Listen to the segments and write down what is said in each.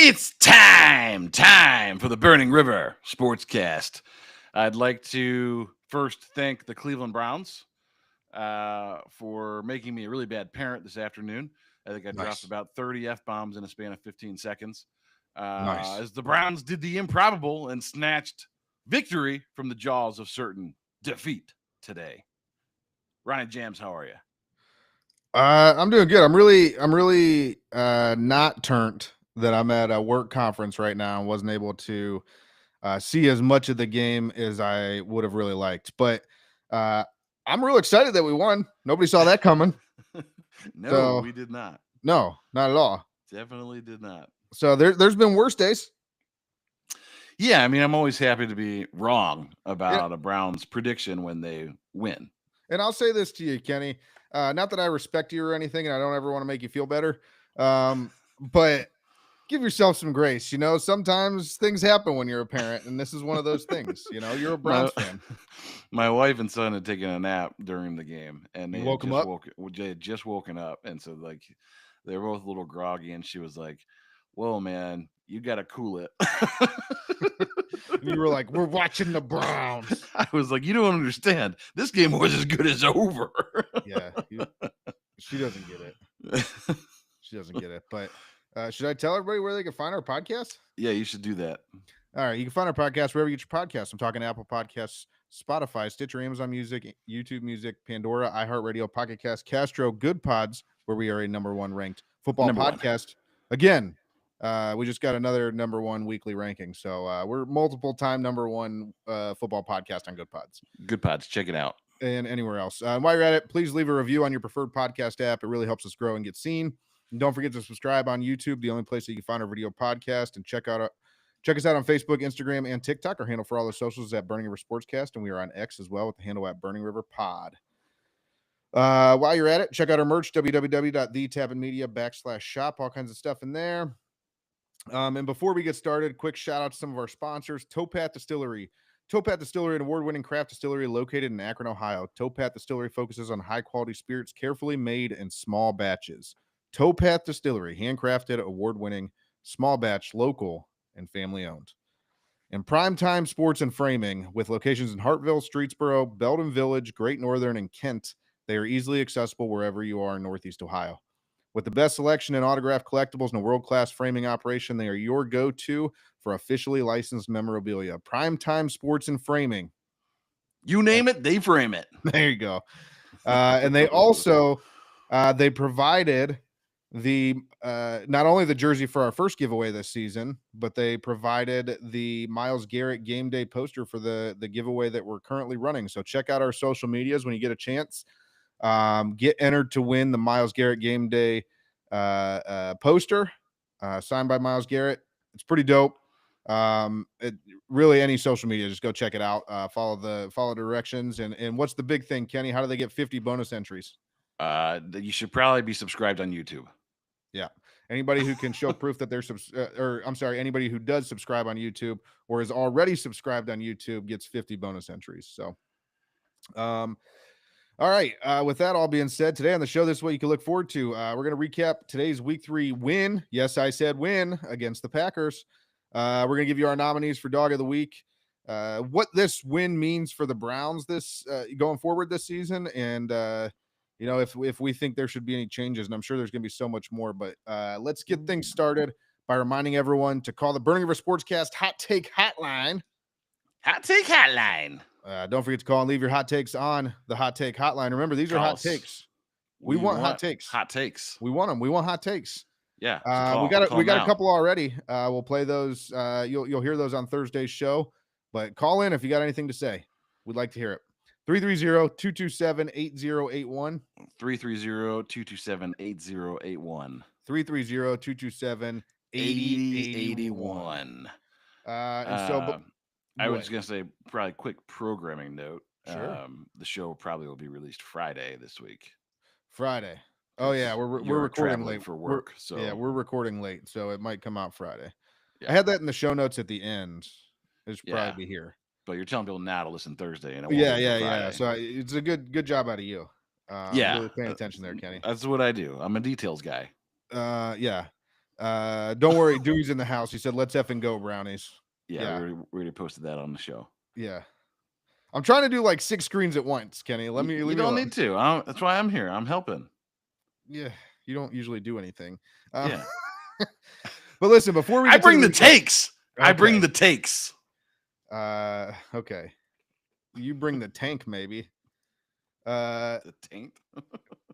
It's time for the Burning River Sportscast. I'd like to first thank the Cleveland Browns for making me a really bad parent this afternoon. I think I dropped Nice. about 30 F-bombs in a span of 15 seconds. Nice. As the Browns did the improbable and snatched victory from the jaws of certain defeat today. Ronnie Jams, how are you? I'm doing good. I'm really not turned that I'm at a work conference right now and wasn't able to see as much of the game as I would have really liked. But I'm real excited that we won. Nobody saw that coming. No, we did not. No, not at all. Definitely did not. So there's been worse days. Yeah, I mean, I'm always happy to be wrong about a Browns prediction when they win. And I'll say this to you, Kenny. Not that I respect you or anything, and I don't ever want to make you feel better. But give yourself some grace. You know, sometimes things happen when you're a parent, and this is one of those things. You know, you're a Browns fan. My wife and son had taken a nap during the game, and they woke them up. They had just woken up, and so like they were both a little groggy, and she was like, "Whoa, man, you got to cool it." You were like, "We're watching the Browns." I was like, "You don't understand. This game was as good as over." Yeah, she doesn't get it. She doesn't get it. But should I tell everybody where they can find our podcast? Yeah, you should do that. All right, you can find our podcast wherever you get your podcasts. I'm talking Apple Podcasts, Spotify, Stitcher, Amazon Music, YouTube Music, Pandora, iHeartRadio, Pocket Cast, Castro, Good Pods, where we are a #1 ranked football podcast. Again, we just got another #1 weekly ranking. So we're multiple time #1 football podcast on Good Pods. Good Pods, check it out. And anywhere else. While you're at it, please leave a review on your preferred podcast app. It really helps us grow and get seen. And don't forget to subscribe on YouTube, the only place that you can find our video podcast, and check us out on Facebook, Instagram, and TikTok. Our handle for all the socials is at Burning River Sportscast, and we are on X as well with the handle at Burning River Pod. While you're at it, check out our merch, www.thetapandmedia.com/shop. All kinds of stuff in there. And before we get started, quick shout out to some of our sponsors. Towpath Distillery. Towpath Distillery, an award-winning craft distillery located in Akron, Ohio. Towpath Distillery focuses on high-quality spirits carefully made in small batches. Towpath Distillery, handcrafted, award-winning, small batch, local, and family-owned. And Primetime Sports and Framing, with locations in Hartville, Streetsboro, Belden Village, Great Northern, and Kent. They are easily accessible wherever you are in Northeast Ohio. With the best selection in autographed collectibles and a world-class framing operation, they are your go-to for officially licensed memorabilia. Primetime Sports and Framing. You name it, they frame it. There you go. And they also they provided the not only the jersey for our first giveaway this season, but they provided the Myles Garrett game day poster for the giveaway that we're currently running. So check out our social medias when you get a chance. Get entered to win the Myles Garrett game day poster signed by Myles Garrett. It's pretty dope. Really any social media, just go check it out. Follow directions. And what's the big thing, Kenny? How do they get 50 bonus entries? You should probably be subscribed on YouTube. Yeah. Anybody who can show proof that they're anybody who does subscribe on YouTube or is already subscribed on YouTube gets 50 bonus entries. So, all right. With that all being said, today on the show, this is what you can look forward to. We're going to recap today's Week 3 win. Yes, I said win against the Packers. We're going to give you our nominees for Dog of the Week, what this win means for the Browns this going forward this season, and if we think there should be any changes, and I'm sure there's going to be so much more. But let's get things started by reminding everyone to call the Burning River Sportscast Hot Take Hotline. Hot Take Hotline. Don't forget to call and leave your hot takes on the Hot Take Hotline. Remember, these are hot takes. We want hot takes. Hot takes. We want them. We want hot takes. Yeah. We got a couple already. We'll play those. You'll hear those on Thursday's show. But call in if you got anything to say. We'd like to hear it. 330-227-8081. 330-227-8081. 330-227-8081. I was going to say probably quick programming note. Sure. The show probably will be released Friday this week. Friday. Oh yeah, we're recording late for work. We're recording late, so it might come out Friday. Yeah. I had that in the show notes at the end. It should probably be here. But you're telling people now to listen Thursday, and yeah. So it's a good job out of you. Yeah, really paying attention there, Kenny. That's what I do. I'm a details guy. Yeah. Don't worry, Dewey's in the house. He said, "Let's effing go, Brownies." Yeah. We already posted that on the show. Yeah. I'm trying to do like 6 screens at once, Kenny. You Leave me don't alone. need to. That's why I'm here. I'm helping. Yeah, you don't usually do anything. Yeah. But listen, before we I get bring to the takes. Okay. I bring the takes. Okay. You bring the tank, maybe. The tank?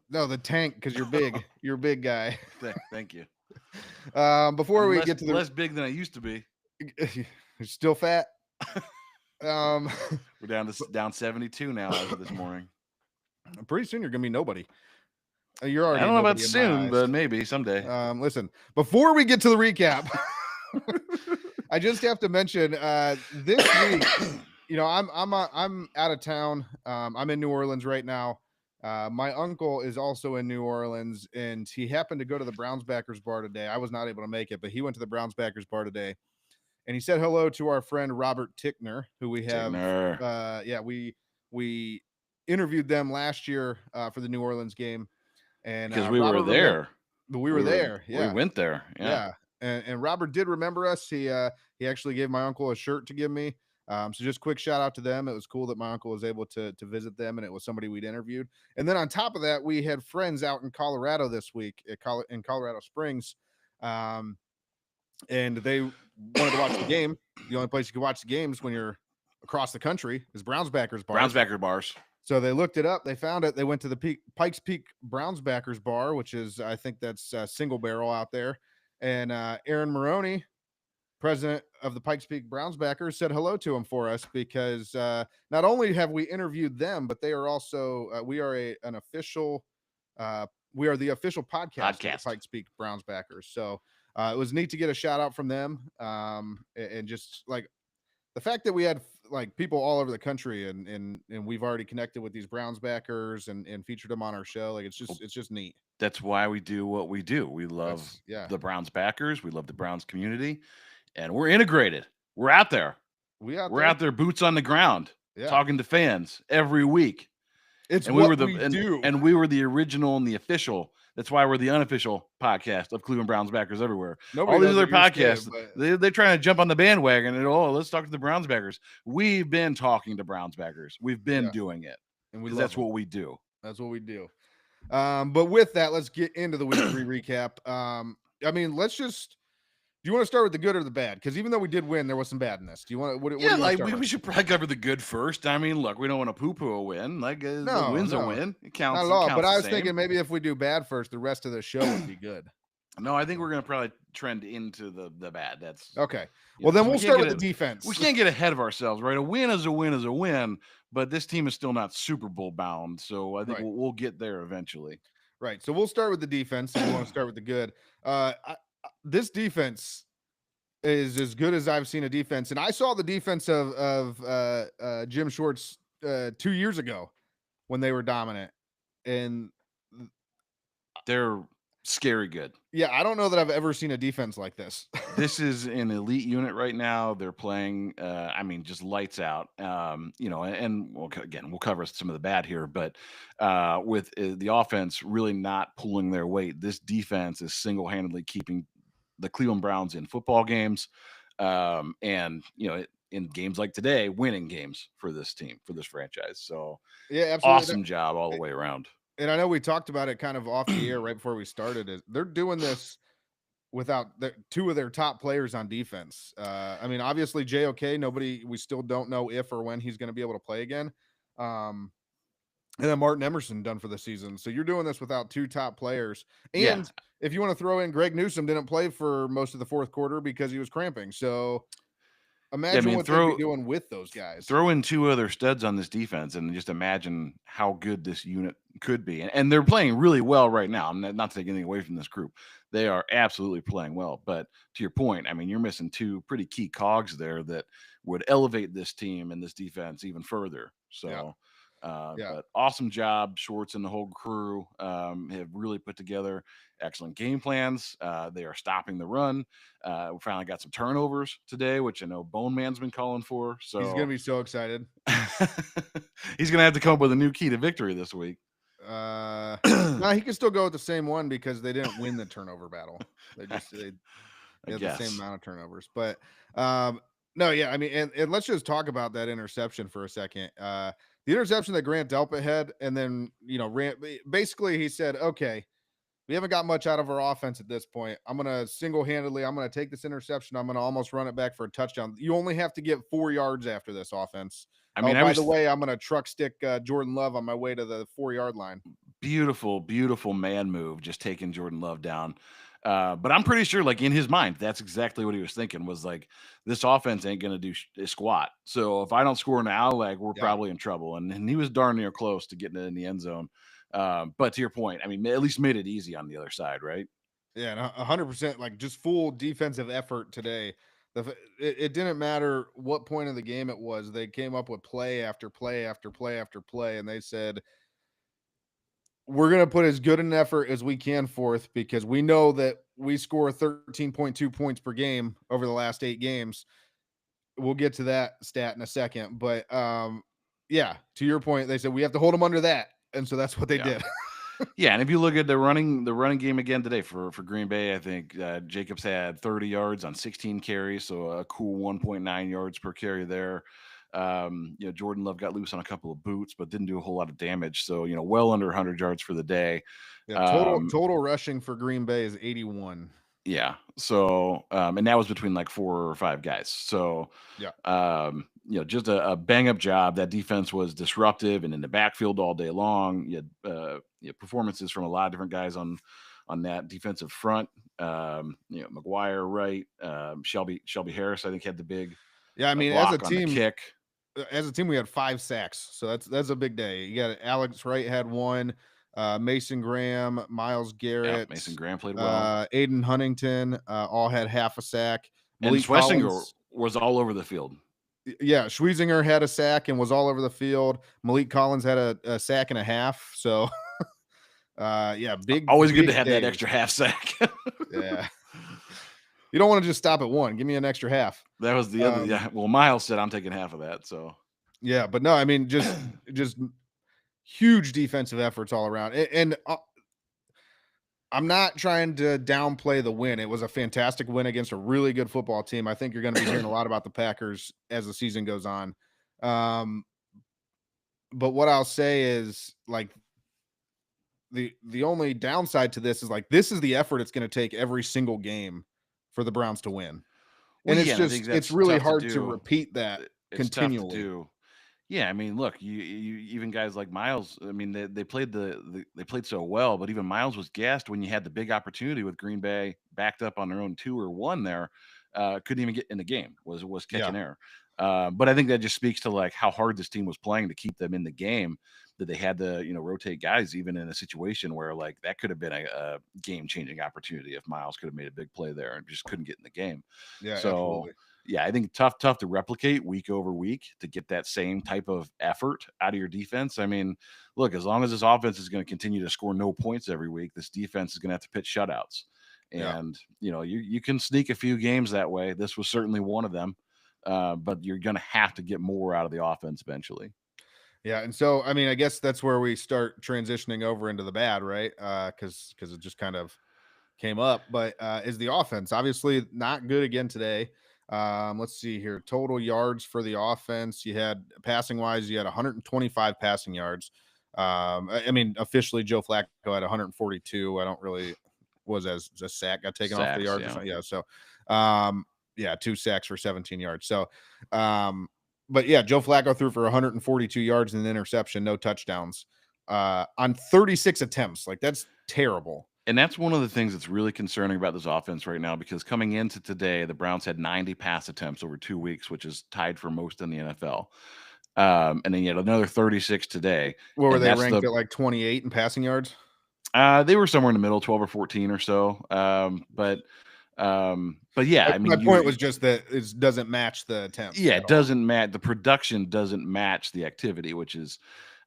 No, the tank, because you're big. You're a big guy. Thank you. Before we get to the less big than I used to be. You're still fat. We're down 72 now as of this morning. Pretty soon you're gonna be nobody. You're already. I don't know about soon, but maybe someday. Listen, before we get to the recap, I just have to mention this week. You know, I'm out of town. I'm in New Orleans right now. My uncle is also in New Orleans, and he happened to go to the Browns backers bar today. I was not able to make it, but he went to the Browns backers bar today, and he said hello to our friend Robert Tickner, who we have. We interviewed them last year for the New Orleans game, and because we were there. We were there. Yeah, we went there. Yeah. And Robert did remember us. He actually gave my uncle a shirt to give me. So just quick shout out to them. It was cool that my uncle was able to visit them, and it was somebody we'd interviewed. And then on top of that, we had friends out in Colorado this week in Colorado Springs. And they wanted to watch the game. The only place you can watch the games when you're across the country is Browns backers bars. Browns backer bars. So they looked it up. They found it. They went to the Pikes Peak Browns backers bar, which is, I think that's Single Barrel out there. And Aaron Maroney, president of the Pikes Peak Browns backers, said hello to him for us, because not only have we interviewed them, but they are also we are the official podcast of the Pikes Peak Browns backers. So it was neat to get a shout out from them, and just like the fact that we had like people all over the country, and we've already connected with these Browns backers and featured them on our show. Like it's just neat. That's why we do what we do. We love the Browns backers. We love the Browns community, and we're integrated. We're out there. We're out there, boots on the ground, talking to fans every week. We were the original and the official. That's why we're the unofficial podcast of Cleveland Browns backers everywhere. All these other podcasts, they're trying to jump on the bandwagon and let's talk to the Browns backers. We've been talking to Browns backers. We've been doing it, and that's what we do. That's what we do. But with that, let's get into the week 3 recap. I mean, do you want to start with the good or the bad? Because even though we did win, there was some bad in this. Do you want to? We should probably cover the good first. I mean, look, we don't want to poo-poo a win. Like a win's a win. It counts. Not at all. But I was thinking maybe if we do bad first, the rest of the show would be good. No, I think we're going to probably trend into the bad. That's okay. Well, then we'll start with the defense. We can't get ahead of ourselves, right? A win is a win, but this team is still not Super Bowl bound. So I think we'll get there eventually. Right. So we'll start with the defense. If we want to start with the good. This defense is as good as I've seen a defense. And I saw the defense of Jim Schwartz 2 years ago when they were dominant. And they're scary good. Yeah, I don't know that I've ever seen a defense like this. This is an elite unit right now. They're playing, just lights out. And we'll cover some of the bad here, but with the offense really not pulling their weight, this defense is single-handedly keeping the Cleveland Browns in football games, in games like today, winning games for this team, for this franchise. So yeah, absolutely. Awesome job all the way around. And I know we talked about it kind of off the air right before we started. They're doing this without two of their top players on defense. Obviously JOK, we still don't know if or when he's going to be able to play again. And then Martin Emerson done for the season. So you're doing this without 2 top players. And if you want to throw in Greg Newsome, didn't play for most of the fourth quarter because he was cramping. So imagine what they'd be doing with those guys. Throw in 2 other studs on this defense and just imagine how good this unit could be. And they're playing really well right now. I'm not taking anything away from this group. They are absolutely playing well. But to your point, you're missing 2 pretty key cogs there that would elevate this team and this defense even further. So but awesome job. Schwartz and the whole crew have really put together excellent game plans. They are stopping the run. We finally got some turnovers today, which I know Bone Man's been calling for. So he's going to be so excited. He's going to have to come up with a new key to victory this week. No, he can still go with the same one because they didn't win the turnover battle. They I had the same guess. amount of turnovers. But no, yeah, I mean, and let's just talk about that interception for a second. The interception that Grant Delpit had, and then basically he said, okay, we haven't got much out of our offense at this point. I'm gonna I'm gonna take this interception. I'm gonna almost run it back for a touchdown. You only have to get 4 yards after this offense. I Oh, mean, I by the was way, I'm gonna truck stick Jordan Love on my way to the 4 yard line. beautiful, beautiful man move, just taking Jordan Love down. But I'm pretty sure, like in his mind, that's exactly what he was thinking. Was like, this offense ain't gonna do squat. So if I don't score now, like we're Yeah. probably in trouble. And he was darn near close to getting it in the end zone. But to your point, I mean, at least made it easy on the other side, right? Yeah, and 100%, like just full defensive effort today. It didn't matter what point of the game it was. They came up with play after play after play after play, and they said, we're going to put as good an effort as we can forth because we know that we score 13.2 points per game over the last 8 games. We'll get to that stat in a second. But yeah, to your point, they said we have to hold them under that. And so that's what they Yeah. did. Yeah, and if you look at the running game again today for Green Bay, I think Jacobs had 30 yards on 16 carries, so a cool 1.9 yards per carry there. Jordan Love got loose on a couple of boots, but didn't do a whole lot of damage. So well under 100 yards for the day. Yeah, Um, total rushing for Green Bay is 81. yeah. So and that was between like 4 or 5 guys. So Yeah. just a bang up job. That defense was disruptive and in the backfield all day long. You had performances from a lot of different guys on that defensive front. McGuire, right? Shelby Harris, I think, had the big Yeah, I mean, block on the kick. as a team, we had 5 sacks, so that's a big day. You got Alex Wright had 1, Mason Graham, Miles Yeah, Garrett, Mason Graham played well, Aiden Huntington, all had half a sack. and Malik Swessinger Collins, was all over the field. yeah, Schweisinger had a sack and was all over the field. Malik Collins had a sack and a half. So, yeah, Always good to big have that days. extra half sack. Yeah, you don't want to just stop at 1. Give me an extra half. That was the other. Yeah, well, Miles said I'm taking half of that. So Yeah, but no, I mean, just huge defensive efforts all around. And I'm not trying to downplay the win. It was a fantastic win against a really good football team. I think you're going to be hearing a lot about the Packers as the season goes on. But what I'll say is, like, the only downside to this is, like, this is the effort it's going to take every single game for the Browns to win. well, And yeah, I think it's that's really tough to hard to do. repeat that It's tough to continually. do. Yeah, I mean, look, you even guys like Miles. I mean, they played they played so well, but even Miles was gassed when you had the big opportunity with Green Bay backed up on their own 2 or 1 there. Couldn't even get in the game. Was Yeah. catching air. But I think that just speaks to like how hard this team was playing to keep them in the game. That they had to rotate guys even in a situation where like that could have been a game changing opportunity if Miles could have made a big play there and just couldn't get in the game. Yeah, So absolutely. yeah, I think tough to replicate week over week to get that same type of effort out of your defense. I mean, look, as long as this offense is going to continue to score no points every week, this defense is going to have to pitch shutouts. Yeah. And you can sneak a few games that way. This was certainly one of them, but you're going to have to get more out of the offense eventually. Yeah, and so I mean, I guess that's where we start transitioning over into the bad, right? Because it just kind of came up, but is the offense obviously not good again today? Let's see here. Total yards for the offense. You had passing wise, you had 125 passing yards. I mean, officially, Joe Flacco had 142. I don't really was as a sack got taken off the Sacks, yards or yeah. something. Yeah, so yeah, 2 sacks for 17 yards. So but yeah, Joe Flacco threw for 142 yards and an interception, no touchdowns on 36 attempts. Like, that's terrible. And that's one of the things that's really concerning about this offense right now because coming into today, the Browns had 90 pass attempts over 2 weeks, which is tied for most in the NFL. And then you had another 36 today. What were And they that's ranked at, like 28 in passing yards? they were somewhere in the middle, 12 or 14 or so. But yeah, I My mean, point was just that it doesn't match the attempts yeah, at it all. doesn't match. The production doesn't match the activity, which is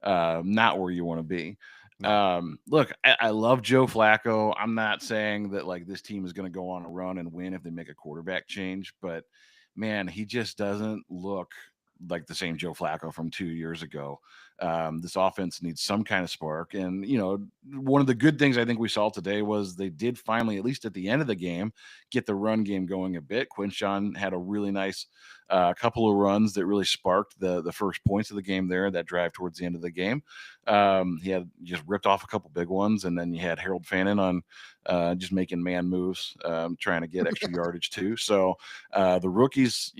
not where you want to be. No. Look, I love Joe Flacco. I'm not saying that like this team is going to go on a run and win if they make a quarterback change, but man, he just doesn't look like the same Joe Flacco from 2 years ago. This offense needs some kind of spark. And, one of the good things I think we saw today was they did finally, at least at the end of the game, get the run game going a bit. Quinshawn had a really nice couple of runs that really sparked the first points of the game there, that drive towards the end of the game. He had just ripped off a couple big ones, and then you had Harold Fannin on just making man moves, trying to get extra yardage too. So the rookies,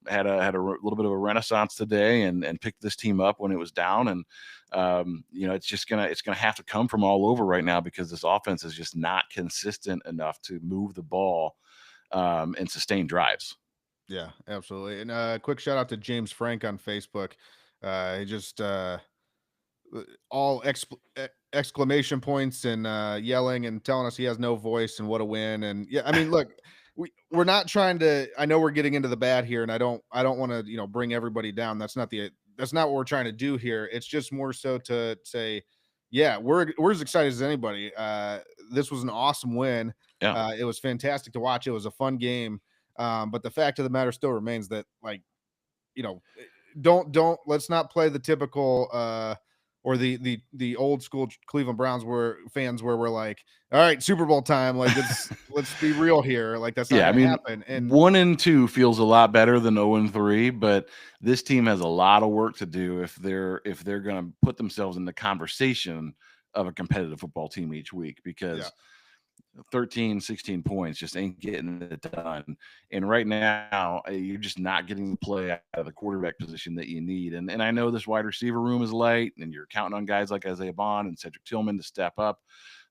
had a little bit of a renaissance today and picked this team up when it was down. And it's gonna have to come from all over right now, because this offense is just not consistent enough to move the ball and sustain drives. Yeah, absolutely. And quick shout out to James Frank on Facebook. He just all exclamation points and yelling and telling us he has no voice and what a win. And yeah, I mean, look, we're not trying to. I know we're getting into the bad here, and I don't want to bring everybody down. That's not what we're trying to do here. It's just more so to say, yeah, we're as excited as anybody. This was an awesome win. Yeah. It was fantastic to watch. It was a fun game. But the fact of the matter still remains that, like, don't let's not play the typical or the old school Cleveland Browns fans where we're like, all right, Super Bowl time. Like, let's be real here. Like, that's not gonna happen. And 1-2 feels a lot better than 0-3, but this team has a lot of work to do if they're going to put themselves in the conversation of a competitive football team each week, because 13, 16 points just ain't getting it done. And right now, you're just not getting the play out of the quarterback position that you need. And I know this wide receiver room is light, and you're counting on guys like Isaiah Bond and Cedric Tillman to step up.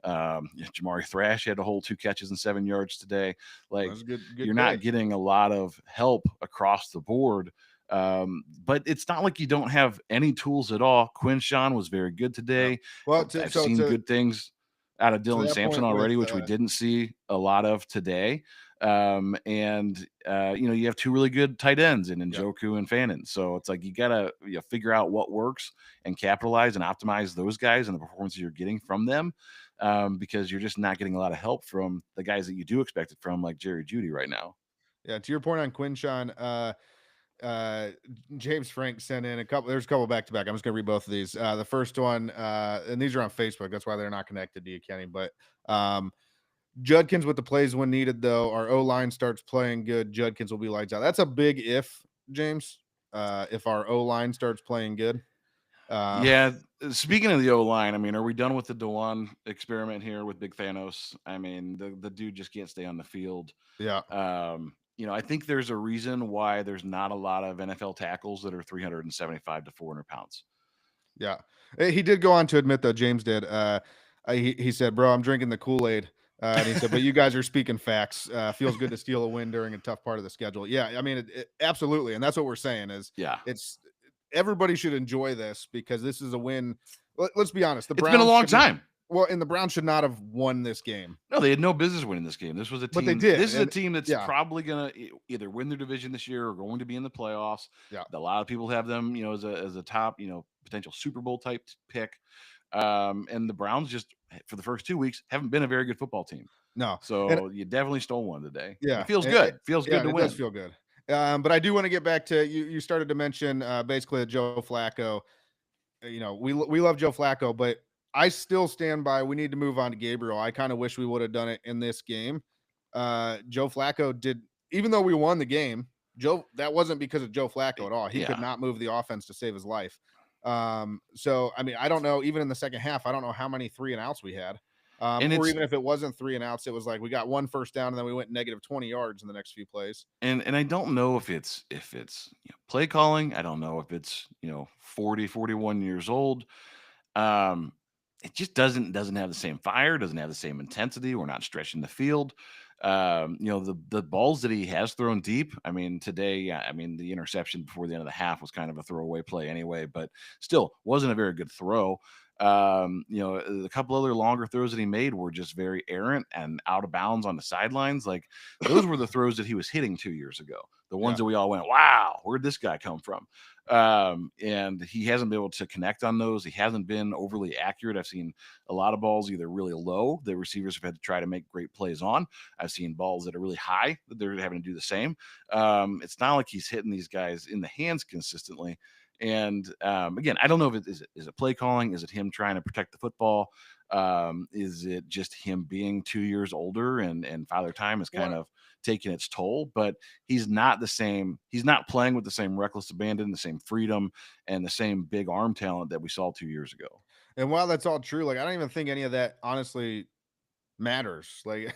Jamari Thrash had a whole 2 catches and 7 yards today. Like, good you're not getting a lot of help across the board. But it's not like you don't have any tools at all. Quinshawn was very good today. Yeah. Well, I've seen good things out of Dylan Sampson already, which we didn't see a lot of today. And you have 2 really good tight ends in Njoku and Fannin. So it's like you gotta figure out what works and capitalize and optimize those guys and the performances you're getting from them, because you're just not getting a lot of help from the guys that you do expect it from, like Jerry Jeudy right now. Yeah, to your point on Quinshawn, James Frank sent in there's a couple back to back. I'm just gonna read both of these. The first one, and these are on Facebook, that's why they're not connected to you, Kenny. But Judkins with the plays when needed, though. Our O-line starts playing good, Judkins will be lights out. That's a big if, James. If our O-line starts playing good. Yeah. Speaking of the O-line, I mean, are we done with the Dewan experiment here with Big Thanos? I mean, the dude just can't stay on the field. Yeah. I think there's a reason why there's not a lot of NFL tackles that are 375 to 400 pounds. Yeah. He did go on to admit, though, James did. He said, bro, I'm drinking the Kool-Aid. And he said, but you guys are speaking facts. Feels good to steal a win during a tough part of the schedule. Yeah, I mean, absolutely. And that's what we're saying is, everybody should enjoy this, because this is a win. Let's be honest. It's been a long time. Well, and the Browns should not have won this game. No, they had no business winning this game. This was a team. But they did. This is a team that's probably going to either win their division this year or going to be in the playoffs. Yeah. A lot of people have them, as a top, potential Super Bowl type pick. And the Browns just, for the first 2 weeks, haven't been a very good football team. No. So you definitely stole one today. Yeah. It feels good. It feels good to win. It does feel good. But I do want to get back to you. You started to mention basically Joe Flacco. We love Joe Flacco, but I still stand by we need to move on to Gabriel. I kind of wish we would have done it in this game. Joe Flacco did, even though we won the game, that wasn't because of Joe Flacco at all. He could not move the offense to save his life. So, I mean, I don't know, even in the second half, I don't know how many 3 and outs we had. Or even if it wasn't 3 and outs, it was like we got 1 first down and then we went negative 20 yards in the next few plays. And I don't know if it's play calling. I don't know if it's 40, 41 years old. It just doesn't have the same fire, doesn't have the same intensity. We're not stretching the field. The balls that he has thrown deep. I mean, today, the interception before the end of the half was kind of a throwaway play anyway, but still wasn't a very good throw. A couple other longer throws that he made were just very errant and out of bounds on the sidelines. Like, those were the throws that he was hitting 2 years ago. The ones that we all went, wow, where'd this guy come from? And he hasn't been able to connect on those. He hasn't been overly accurate. I've seen a lot of balls either really low that receivers have had to try to make great plays on. I've seen balls that are really high that they're having to do the same. It's not like he's hitting these guys in the hands consistently. And again, I don't know if is it play calling? Is it him trying to protect the football? Is it just him being 2 years older and father time is kind of taking its toll? But he's not the same. He's not playing with the same reckless abandon, the same freedom, and the same big arm talent that we saw 2 years ago. And while that's all true, like I don't even think any of that honestly matters. Like,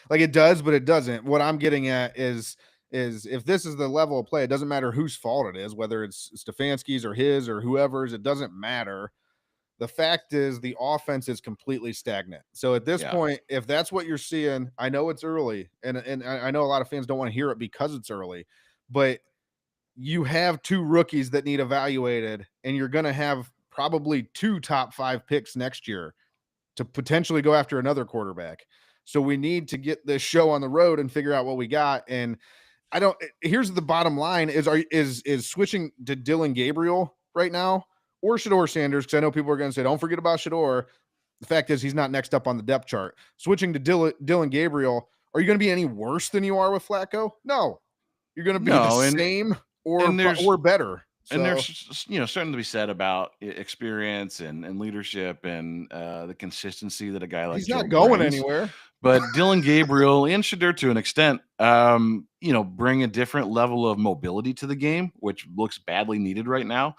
like it does, but it doesn't. What I'm getting at is if this is the level of play, it doesn't matter whose fault it is, whether it's Stefanski's or his or whoever's. It doesn't matter. The fact is the offense is completely stagnant. So at this point, if that's what you're seeing, I know it's early, and I know a lot of fans don't want to hear it because it's early, but you have 2 rookies that need evaluated, and you're going to have probably 2 top 5 picks next year to potentially go after another quarterback. So we need to get this show on the road and figure out what we got. And here's the bottom line is switching to Dylan Gabriel right now or Shedeur Sanders, because I know people are going to say, don't forget about Shedeur. The fact is he's not next up on the depth chart. Switching to Dylan Gabriel, are you going to be any worse than you are with Flacco? No. You're going to be the same or better. So, and there's something to be said about experience and leadership and the consistency that a guy like he's Joe not going brings. anywhere. But Dylan Gabriel and Shedeur to an extent, bring a different level of mobility to the game, which looks badly needed right now.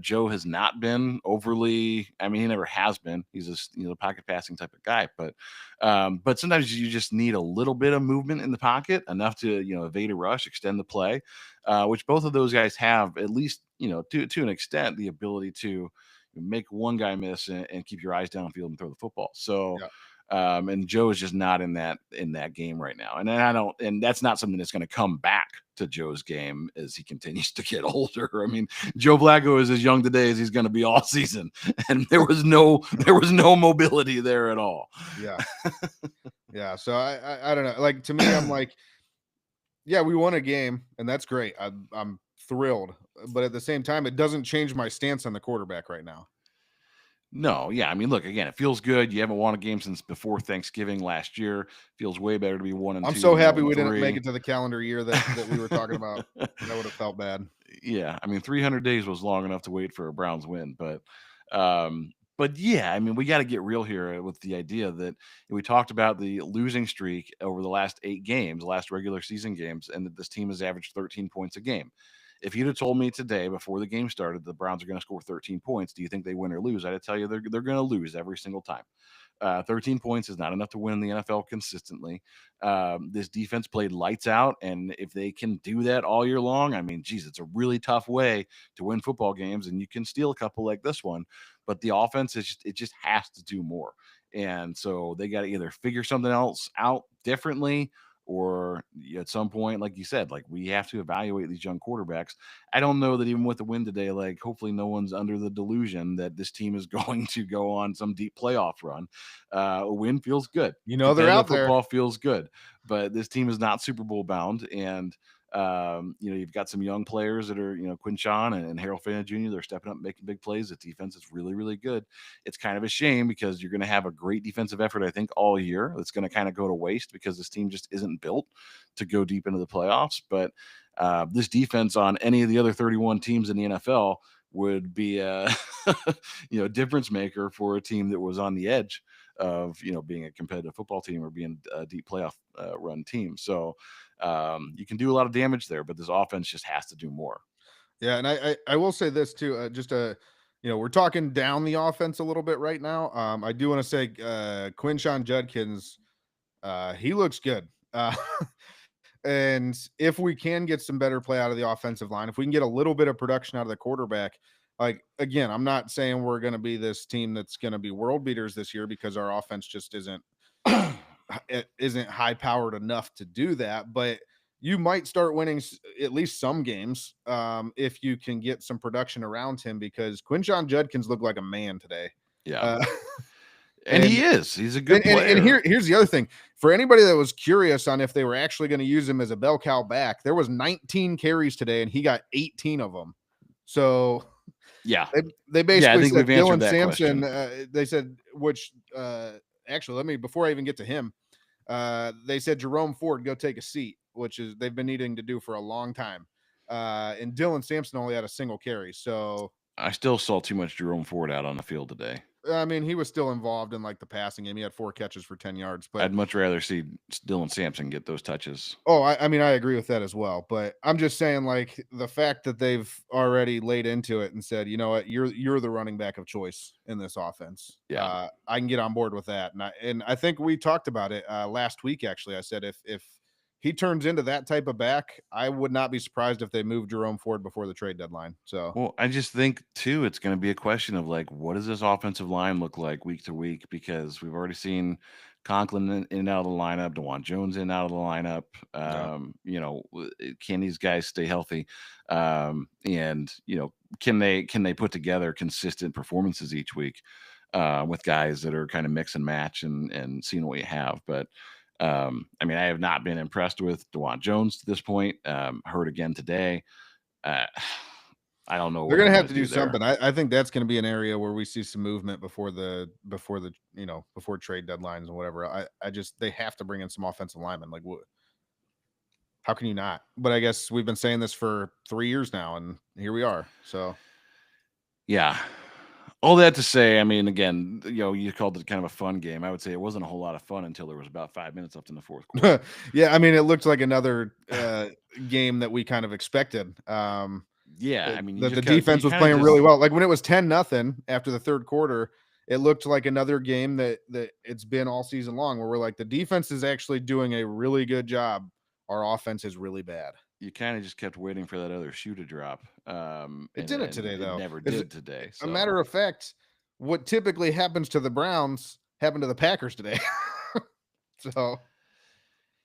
Joe has not been overly. I mean, he never has been. He's a pocket passing type of guy, but sometimes you just need a little bit of movement in the pocket, enough to evade a rush, extend the play, which both of those guys have, at least to an extent, the ability to make one guy miss and keep your eyes downfield and throw the football. So. Yeah. And Joe is just not in that game right now, and that's not something that's going to come back to Joe's game as he continues to get older. I mean, Joe Flacco is as young today as he's going to be all season, and there was no mobility there at all. Yeah, yeah. So I don't know. Like, to me, I'm like, yeah, we won a game, and that's great. I'm thrilled, but at the same time, it doesn't change my stance on the quarterback right now. No, yeah. I mean, look, again, it feels good. You haven't won a game since before Thanksgiving last year. Feels way better to be 1-2. I'm so happy we didn't make it to the calendar year that we were talking about. That would have felt bad. Yeah. I mean, 300 days was long enough to wait for a Browns win. But yeah, I mean, we got to get real here with the idea that we talked about the losing streak over the last 8 games, last regular season games, and that this team has averaged 13 points a game. If you'd have told me today before the game started the Browns are going to score 13 points, do you think they win or lose? I'd tell you they're going to lose every single time. 13 points is not enough to win in the NFL consistently. This defense played lights out, and if they can do that all year long, I mean, geez, it's a really tough way to win football games, and you can steal a couple like this one. But the offense it just has to do more, and so they got to either figure something else out differently, or at some point, like you said, like we have to evaluate these young quarterbacks. I don't know that even with the win today, like hopefully no one's under the delusion that this team is going to go on some deep playoff run. A win feels good. They're out there. Football feels good, but this team is not Super Bowl bound. And you've got some young players that are, Quinshawn and Harold Fana Jr. They're stepping up, making big plays. The defense is really, really good. It's kind of a shame because you're going to have a great defensive effort, I think, all year. It's going to kind of go to waste because this team just isn't built to go deep into the playoffs. But this defense on any of the other 31 teams in the NFL would be a difference maker for a team that was on the edge of being a competitive football team or being a deep playoff run team. So you can do a lot of damage there, but this offense just has to do more. Yeah, and I will say this too, we're talking down the offense a little bit right now. I do want to say Quinshawn Judkins, he looks good. And if we can get some better play out of the offensive line, if we can get a little bit of production out of the quarterback, like, again, I'm not saying we're going to be this team that's going to be world beaters this year because our offense just isn't high powered enough to do that. But you might start winning at least some games if you can get some production around him, because Quinshawn Judkins looked like a man today. Yeah. And he is. He's a good player. And here's the other thing. For anybody that was curious on if they were actually going to use him as a bell cow back, there was 19 carries today, and he got 18 of them. So yeah, they basically said Dylan Sampson. They said, before I even get to him, they said Jerome Ford, go take a seat, which is they've been needing to do for a long time. And Dylan Sampson only had a single carry. So I still saw too much Jerome Ford out on the field today. I mean, he was still involved in like the passing game. He had 4 catches for 10 yards, but I'd much rather see Dylan Sampson get those touches. Oh, I mean, I agree with that as well. But I'm just saying, like, the fact that they've already laid into it and said, you know what, you're the running back of choice in this offense. Yeah. I can get on board with that. And I think we talked about it last week. Actually, I said if he turns into that type of back, I would not be surprised if they move Jerome Ford before the trade deadline. So, well, I just think too, it's going to be a question of like, what does this offensive line look like week to week? Because we've already seen Conklin in and out of the lineup, DeJuan Jones in and out of the lineup. You know, can these guys stay healthy? And you know, can they put together consistent performances each week with guys that are kind of mix and match and seeing what you have? But I mean, I have not been impressed with DeJuan Jones to this point. Heard again today. I don't know. They're going to have to do something. I think that's going to be an area where we see some movement before the before trade deadlines and whatever. They have to bring in some offensive linemen. Like, how can you not? But I guess we've been saying this for 3 years now, and here we are. So, yeah. All that to say, I mean, again, you know, you called it kind of a fun game. I would say it wasn't a whole lot of fun until there was about 5 minutes left in the fourth quarter. Yeah, I mean, it looked like another game that we kind of expected. Yeah, I mean, the defense was playing really well. Like when it was 10-0 after the third quarter, it looked like another game that it's been all season long, where we're like, the defense is actually doing a really good job. Our offense is really bad. You kind of just kept waiting for that other shoe to drop. It didn't today, though. It never did today. So. A matter of fact, what typically happens to the Browns happened to the Packers today. So,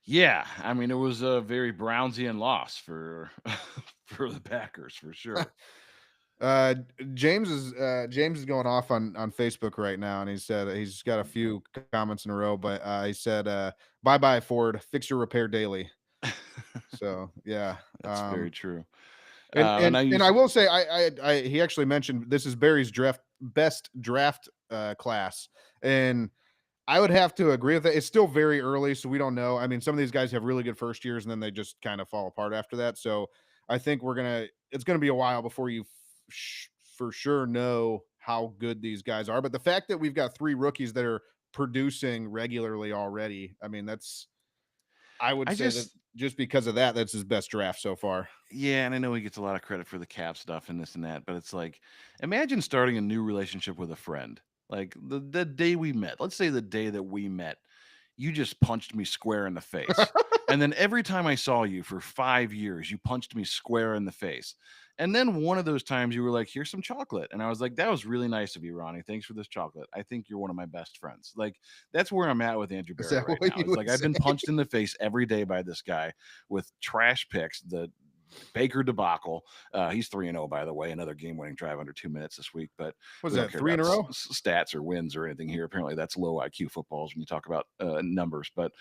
yeah, I mean, it was a very Brownsian loss for the Packers for sure. James is going off on Facebook right now, and he said he's got a few comments in a row, but he said, "Bye Ford, fix your repair daily." So yeah, that's very true. And I will say, he actually mentioned this is Barry's best draft class, and I would have to agree with that. It's still very early, so we don't know. I mean, some of these guys have really good first years, and then they just kind of fall apart after that. So I think it's gonna be a while before you for sure know how good these guys are. But the fact that we've got 3 rookies that are producing regularly already, I mean, I would say that just because of that, that's his best draft so far. Yeah, and I know he gets a lot of credit for the cap stuff and this and that, but it's like, imagine starting a new relationship with a friend. Like the day we met, let's say the day that we met, you just punched me square in the face. And then every time I saw you for 5 years, you punched me square in the face. And then one of those times you were like, here's some chocolate. And I was like, that was really nice of you, Ronnie. Thanks for this chocolate. I think you're one of my best friends. Like, that's where I'm at with Andrew Barry right now. It's like, I've been punched in the face every day by this guy with trash picks, the Baker debacle. He's 3-0, by the way, another game-winning drive under 2 minutes this week. But was that 3 in a row? Stats or wins or anything here. Apparently, that's low IQ footballs when you talk about numbers. But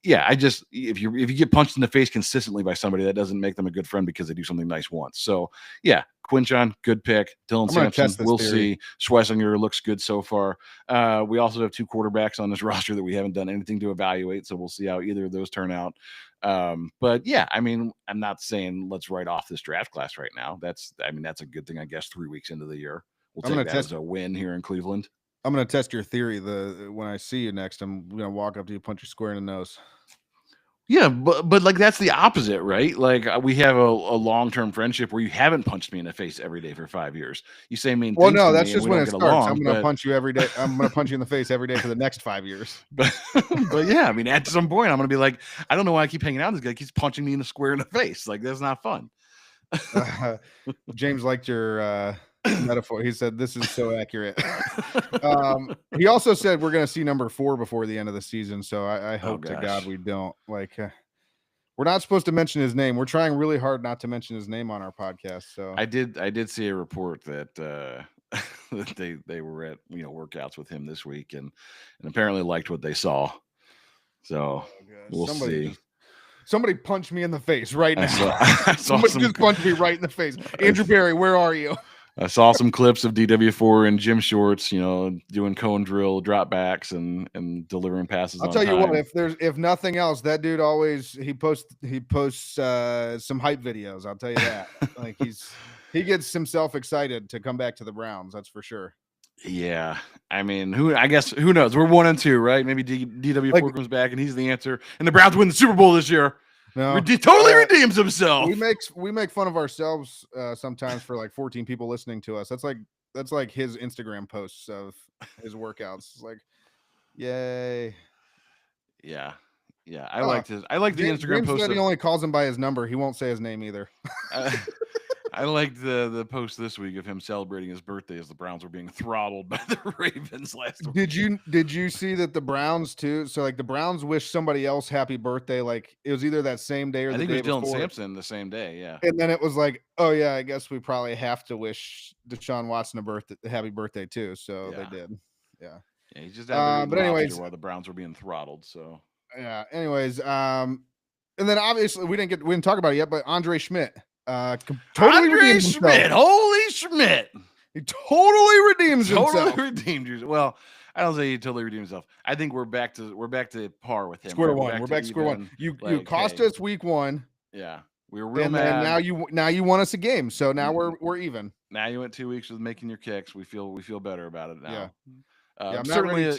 yeah, if you get punched in the face consistently by somebody, that doesn't make them a good friend because they do something nice once. So yeah, Quinchon, good pick. Dylan Sampson, we'll see. Schwesinger looks good so far. We also have 2 quarterbacks on this roster that we haven't done anything to evaluate, so we'll see how either of those turn out. But yeah, I mean, I'm not saying let's write off this draft class right now. That's a good thing, I guess. 3 weeks into the year, we'll take that as a win here in Cleveland. I'm going to test your theory. When I see you next, I'm going to walk up to you, punch you square in the nose. Yeah, but like that's the opposite, right? Like we have a long-term friendship where you haven't punched me in the face every day for 5 years. You say mean things. Well, no, that's just when it starts. I'm going to punch you every day. I'm going to punch you in the face every day for the next 5 years. But yeah, I mean, at some point, I'm going to be like, I don't know why I keep hanging out with this guy. He keeps punching me in the square in the face. Like that's not fun. James liked your metaphor. He said this is so accurate. He also said we're going to see number 4 before the end of the season, so I hope to God we don't. Like we're not supposed to mention his name. We're trying really hard not to mention his name on our podcast. So I did see a report that that they were at workouts with him this week and apparently liked what they saw. So we'll see. Somebody punched me in the face right now. Somebody just punched me right in the face. Andrew Barry, where are you? I saw some clips of DW4 in gym shorts, doing cone drill, drop backs, and delivering passes. I'll tell you what, if nothing else, that dude always he posts some hype videos. I'll tell you that. Like he gets himself excited to come back to the Browns. That's for sure. Yeah, I mean, who knows? We're 1-2, right? Maybe DW4 comes back and he's the answer, and the Browns win the Super Bowl this year. No, totally redeems himself. We make fun of ourselves sometimes for like 14 people listening to us. That's like his Instagram posts of his workouts. It's like, yay. Yeah. I like the Instagram post. He only calls him by his number. He won't say his name either. I liked the post this week of him celebrating his birthday as the Browns were being throttled by the Ravens last week. Did you see that the Browns too? So like the Browns wish somebody else happy birthday. Like it was either that same day or the day before. I think it was Dylan Sampson the same day. Yeah. And then it was like, oh yeah, I guess we probably have to wish Deshaun Watson a happy birthday too. So they did. Yeah. Yeah. He just had but anyways, while the Browns were being throttled. So yeah. Anyways, and then obviously we didn't talk about it yet, but Andre Szmyt. Andre Szmyt, holy Szmyt. He totally redeems himself. Totally redeemed himself. Well, I don't say he totally redeemed himself. I think we're back to par with him. Square one. We're back to square one. You cost us week one. Yeah. We were real mad. And now you won us a game. So now we're even. Now you went 2 weeks with making your kicks. We feel better about it now. Yeah. I'm certainly the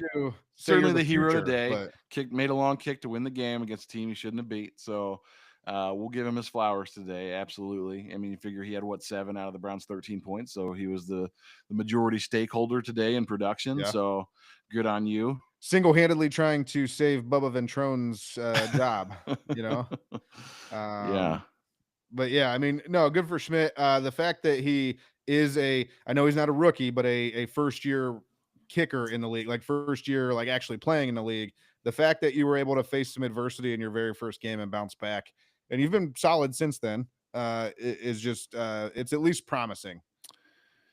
hero future, of the day. Made a long kick to win the game against a team he shouldn't have beat. So we'll give him his flowers today. Absolutely. I mean, you figure he had 7 out of the Browns' 13 points. So he was the majority stakeholder today in production. Yeah. So good on you. Single-handedly trying to save Bubba Ventrone's job, yeah. But yeah, I mean, no, good for Szmyt. The fact that he is I know he's not a rookie, but a first-year kicker in the league, like first year, like actually playing in the league. The fact that you were able to face some adversity in your very first game and bounce back, and you've been solid since then, is just it's at least promising.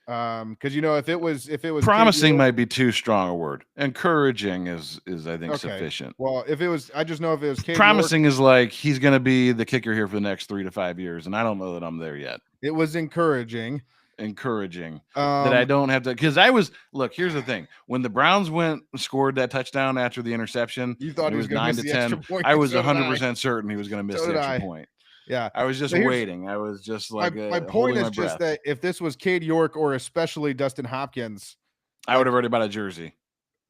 Because if it was promising might be too strong a word. Encouraging is I think sufficient. Well, if it was promising is like he's going to be the kicker here for the next 3 to 5 years, and I don't know that I'm there yet. It was encouraging that I don't have to, because here's the thing. When the Browns scored that touchdown after the interception, you thought he was 9 to 10. I was 100% certain he was going to miss the extra point. Yeah. I was just waiting. I was just like, my point is just that if this was Cade York or especially Dustin Hopkins, I would have already bought a jersey.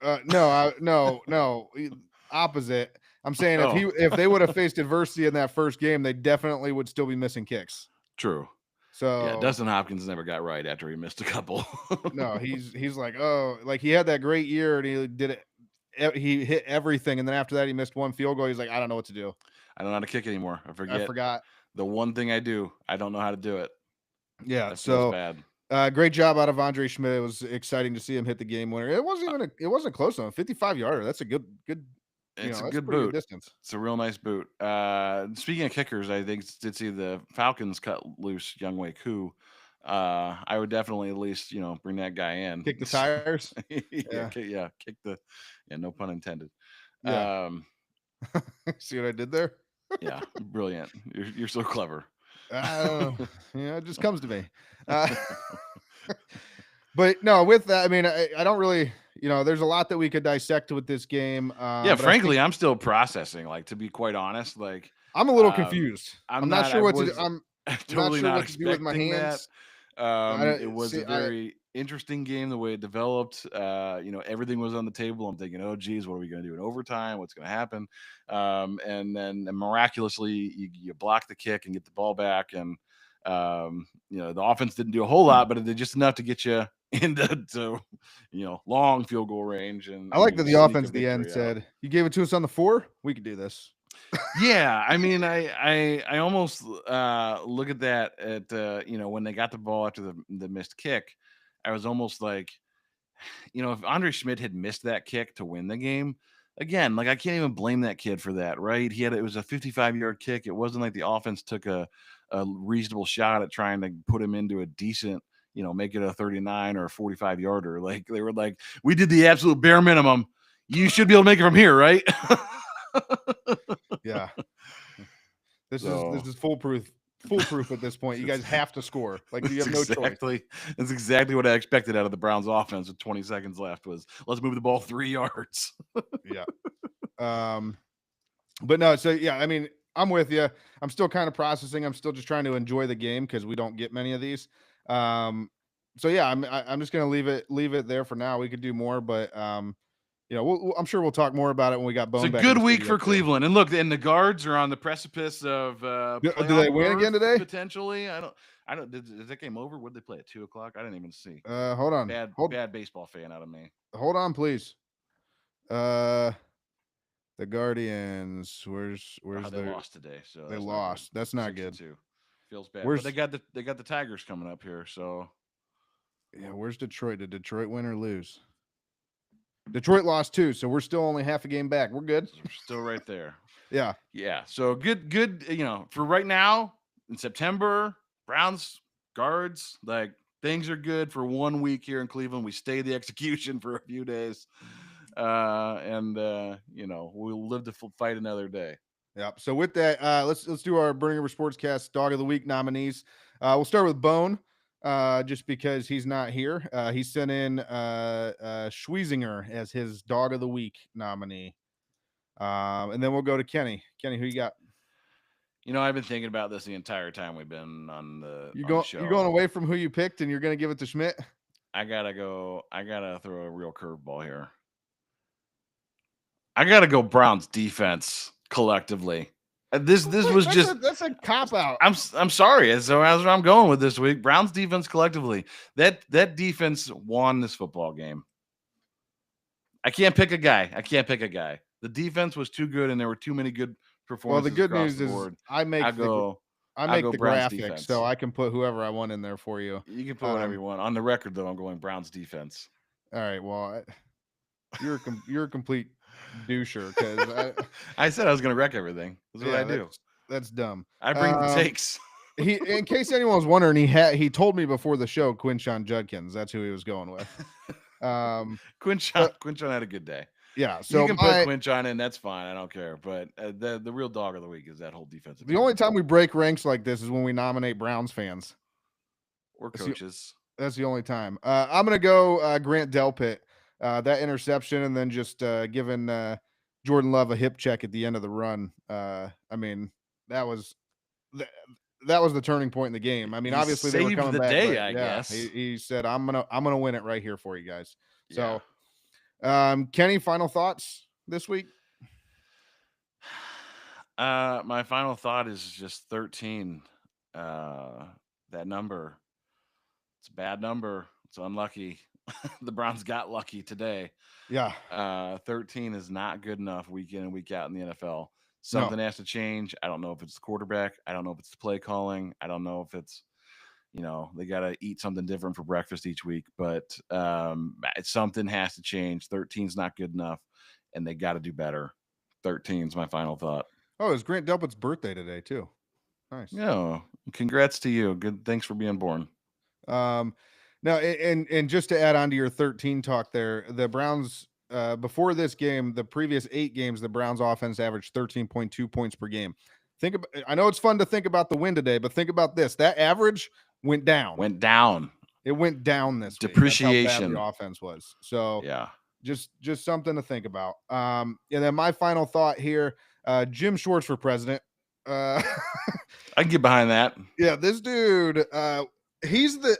No, opposite. I'm saying if they would have faced adversity in that first game, they definitely would still be missing kicks. True. So yeah, Dustin Hopkins never got right after he missed a couple. No, he's like, he had that great year and he did it. He hit everything, and then after that he missed one field goal. He's like, I don't know what to do. I don't know how to kick anymore. I forgot the one thing I do. I don't know how to do it. Yeah, so bad. Great job out of Andre Szmyt. It was exciting to see him hit the game winner. It wasn't close on 55-yarder. That's a good. It's a good boot. Distance. It's a real nice boot. Speaking of kickers, I think did see the Falcons cut loose Younghoe Koo. I would definitely at least bring that guy in. Kick the tires. Kick the. Yeah, no pun intended. Yeah. See what I did there? Yeah, brilliant. You're so clever. It just comes to me. But no, with that, I mean, I don't really. There's a lot that we could dissect with this game. Frankly, I'm still processing. Like, to be quite honest, like I'm a little confused. I'm not sure what to do. I'm totally not sure what to do with my hands. It was a very interesting game the way it developed. Everything was on the table. I'm thinking, oh geez, what are we going to do in overtime? What's going to happen? And then miraculously, you block the kick and get the ball back, and the offense didn't do a whole lot, but it did just enough to get you into long field goal range. And I like that the offense at the end said, "You gave it to us on the 4. We could do this." Yeah, I mean, I almost look at that when they got the ball after the missed kick, I was almost like, if Andre Szmyt had missed that kick to win the game, again, like I can't even blame that kid for that, right? It was a 55-yard kick. It wasn't like the offense took a reasonable shot at trying to put him into a decent, make it a 39 or a 45-yarder. Like they were like, we did the absolute bare minimum. You should be able to make it from here, right? Yeah. This is foolproof foolproof at this point. You guys have to score. Like you have no choice. That's exactly what I expected out of the Browns offense with 20 seconds left was let's move the ball 3 yards. Yeah. But no, so yeah, I mean, I'm with you. I'm still kind of processing. I'm still just trying to enjoy the game because we don't get many of these. So yeah, I'm just gonna leave it there for now. We could do more, but I'm sure we'll talk more about it when we got Bone. It's a good week for Cleveland, and look, and the Guards are on the precipice of do they win again today? Potentially, I don't. Is that game over? Would they play at 2:00? I didn't even see. Hold on. Bad baseball fan out of me. Hold on, please. The Guardians. Where's they lost today? So they lost. That's not good. Feels bad. But they got the Tigers coming up here. So yeah, where's Detroit? Did Detroit win or lose? Detroit lost too, so we're still only half a game back. We're good. We're still right there. Yeah. So good. For right now in September, Browns, Guards, like things are good for 1 week here in Cleveland. We stay the execution for a few days, and we'll live to fight another day. Yep. So with that, let's do our Burning River Sportscast Dog of the Week nominees. We'll start with Bone. Just because he's not here. He sent in Schweizinger as his Dog of the Week nominee. And then we'll go to Kenny. Kenny, who you got? I've been thinking about this the entire time we've been on the show. You're going away from who you picked and you're going to give it to Szmyt? I got to throw a real curveball here. I got to go Browns defense collectively. This was that's a cop out. I'm sorry. So as I'm going with this week, Browns defense collectively. That defense won this football game. I can't pick a guy. The defense was too good, and there were too many good performances. Well, the good news is I make the graphics, defense. So I can put whoever I want in there for you. You can put whatever you want. On the record, though, I'm going Browns defense. All right. Well, you're a complete doucher because I said I was going to wreck everything. That's what I do. That's dumb. I bring the takes. In case anyone was wondering, he told me before the show Quinshon Judkins. That's who he was going with. Quinshon had a good day. Yeah, so you can put Quinshon in. That's fine. I don't care. But the real dog of the week is that whole defensive. The only time we break ranks like this is when we nominate Browns fans or coaches. That's the only time. I'm gonna go Grant Delpit. That interception and then just giving Jordan Love a hip check at the end of the run. I mean, that was the turning point in the game. I mean, obviously they were coming back. Day, I guess. He said, "I'm gonna win it right here for you guys." So, Kenny, final thoughts this week? My final thought is just 13. That number, it's a bad number. It's unlucky. The Browns got lucky today. Yeah. 13 is not good enough week in and week out in the NFL. Something has to change. I don't know if it's the quarterback. I don't know if it's the play calling. I don't know if it's, they got to eat something different for breakfast each week. But something has to change. 13 is not good enough, and they got to do better. 13 is my final thought. Oh, it's Grant Delpit's birthday today, too. Nice. Yeah. Congrats to you. Good. Thanks for being born. Now, and just to add on to your 13 talk there, the Browns, before this game, the previous 8 games, the Browns offense averaged 13.2 points per game. I know it's fun to think about the win today, but think about this. That average went down. It went down this depreciation. Week. That's how bad the offense was. So yeah, just something to think about. And then my final thought here, Jim Schwartz for president. I can get behind that. Yeah, this dude, he's the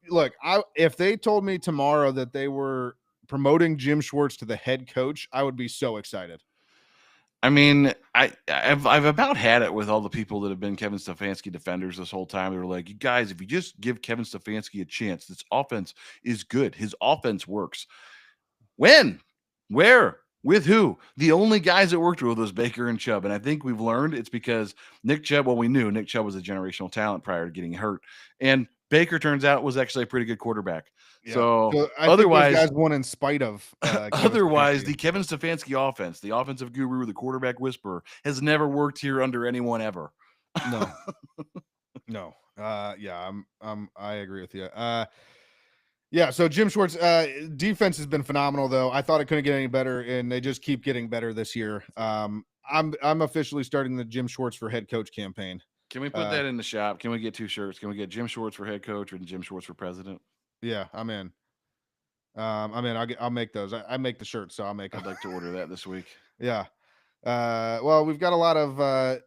look. If they told me tomorrow that they were promoting Jim Schwartz to the head coach, I would be so excited. I mean, I've about had it with all the people that have been Kevin Stefanski defenders this whole time. They were like, you guys, if you just give Kevin Stefanski a chance, this offense is good. His offense works. When? Where? With who? The only guys that worked with was Baker and Chubb. And I think we've learned it's because Nick Chubb, we knew Nick Chubb was a generational talent prior to getting hurt. And Baker turns out was actually a pretty good quarterback. Yeah. So otherwise, guys won in spite of. Otherwise, the Kevin Stefanski offense, the offensive guru, the quarterback whisperer, has never worked here under anyone ever. No. Yeah, I agree with you. Yeah. So Jim Schwartz, defense has been phenomenal, though. I thought it couldn't get any better, and they just keep getting better this year. I'm officially starting the Jim Schwartz for head coach campaign. Can we put that in the shop? Can we get 2 shirts? Can we get Jim Shorts for head coach and Jim Shorts for president? Yeah, I'm in. I'll make those. I make the shirts, so I'll make them. I'd like to order that this week. Yeah. Well, we've got a lot of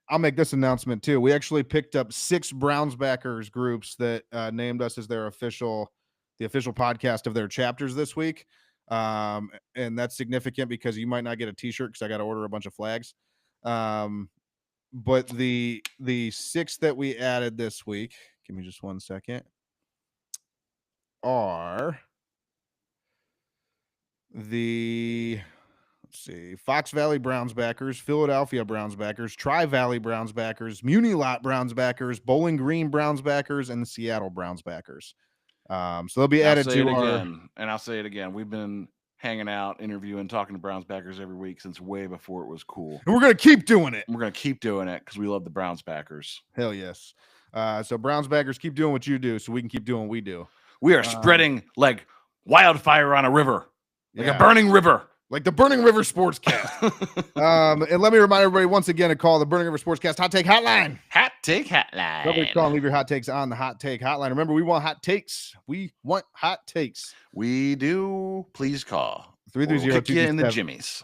I'll make this announcement too. We actually picked up 6 Browns backers groups that named us as the official podcast of their chapters this week. And that's significant because you might not get a t-shirt because I got to order a bunch of flags. But the 6 that we added this week, give me just 1 second, are the Fox Valley Browns backers, Philadelphia Browns backers, Tri-Valley Browns backers, Muni Lot Browns backers, Bowling Green Browns backers, and the Seattle Browns backers. So they'll be added to and I'll say it again. We've been hanging out, interviewing, talking to Browns backers every week since way before it was cool. And we're going to keep doing it. We're going to keep doing it because we love the Browns backers. Hell yes. So Browns backers, keep doing what you do so we can keep doing what we do. We are spreading like wildfire on a river, like a burning river. Like the Burning River Sportscast. And let me remind everybody once again to call the Burning River Sportscast Hot Take Hotline. Hot Take Hotline. Nobody call and leave your hot takes on the Hot Take Hotline. Remember, we want hot takes. We want hot takes. We do. Please call. 330 we'll kick you in the jimmies.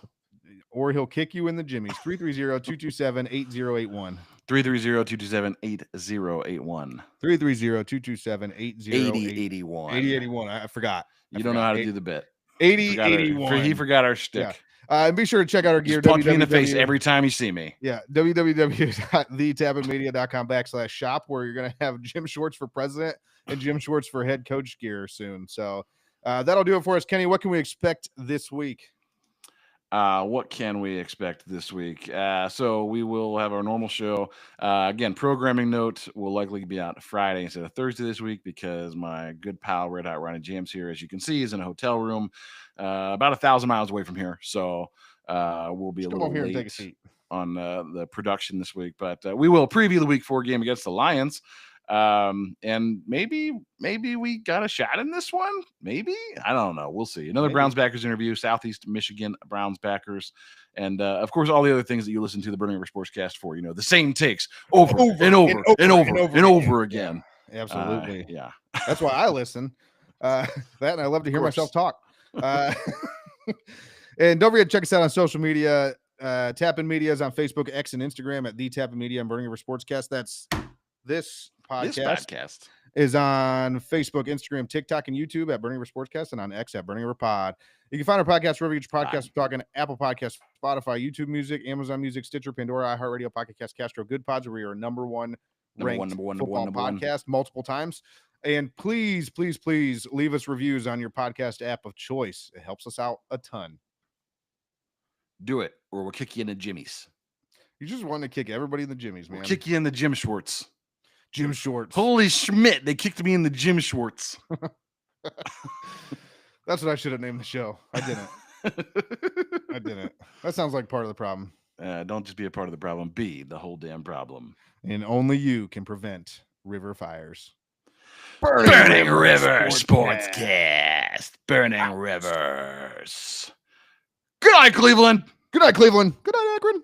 Or he'll kick you in the jimmies. 330-227-8081. 330-227-8081. 330-227-8081. 8081. I forgot. You don't know how to do the bit. 8081. He forgot our shtick. Yeah. And be sure to check out our gear. Punch me in the face every time you see me. Yeah. www.thetappingmedia.com/shop, where you're going to have Jim Shorts for president and Jim Shorts for head coach gear soon. So that'll do it for us. Kenny, what can we expect this week? What can we expect this week? So we will have our normal show. Again, programming note will likely be out Friday instead of Thursday this week because my good pal Red Hot Ronnie James here, as you can see, is in a hotel room about 1,000 miles away from here. So we'll be a little late take a seat on the production this week. But we will preview the Week 4 game against the Lions. And maybe we got a shot in this one. Maybe, I don't know. We'll see. Another Browns backers interview, Southeast Michigan Browns backers. And of course, all the other things that you listen to the Burning River Sportscast for, the same takes over and over again. Yeah, absolutely. Yeah. That's why I listen. That, and I love to hear myself talk. And don't forget to check us out on social media. Tappin Media is on Facebook, X, and Instagram at The Tappin Media and Burning River Sportscast. That's this podcast is on Facebook, Instagram, TikTok, and YouTube at Burning River Sportscast, and on X at Burning River Pod. You can find our podcast wherever you get your podcasts. We're talking Apple Podcasts, Spotify, YouTube Music, Amazon Music, Stitcher, Pandora, iHeartRadio, Pocket Cast, Castro, Good Pods, where we are number one ranked football podcast multiple times. And please leave us reviews on your podcast app of choice. It helps us out a ton. Do it, or we'll kick you in the jimmies. You just want to kick everybody in the jimmies, man. We'll kick you in the Jim Shorts. Jim Shorts. Holy Szmyt, they kicked me in the Jim Shorts. That's what I should have named the show. I didn't. That sounds like part of the problem. Don't just be a part of the problem. Be the whole damn problem. And only you can prevent river fires. Burning River Sportscast. Burning Rivers. Good night, Cleveland. Good night, Cleveland. Good night, Akron.